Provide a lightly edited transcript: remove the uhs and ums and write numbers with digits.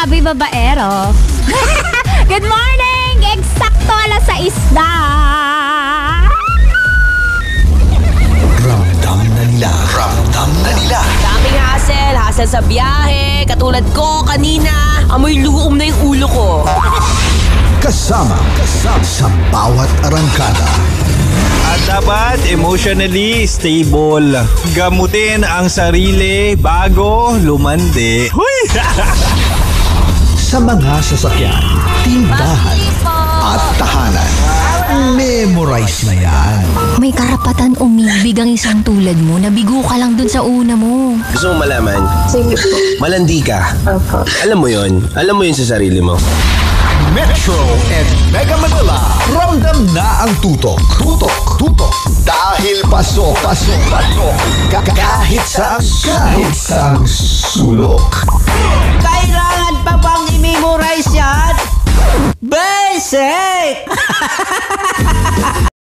Baboy babaero. Good morning! Eksakto alas 6 na. Ramdam na nila. Ramdam na nila. Daming hassle sa biyahe. Katulad ko kanina, amoy luom na yung ulo ko. Kasama sa bawat arangkada. At dapat emotionally stable. Gamutin ang sarili bago lumande. Huy! Sa mga sasakyan, tindahan at tahanan. Memorize na yan. May karapatan umibig ang isang tulad mo. Nabigo ka lang dun sa una mo. Gusto mo malaman? Sige po. Malandi ka. Opo. Alam mo yon. Alam mo yun sa sarili mo. Metro and Mega Manila. Ramdam na ang tutok. Tutok. Dahil pasok. Kahit sa sulok. Kailangan pa bang i-memorize yan? Basic!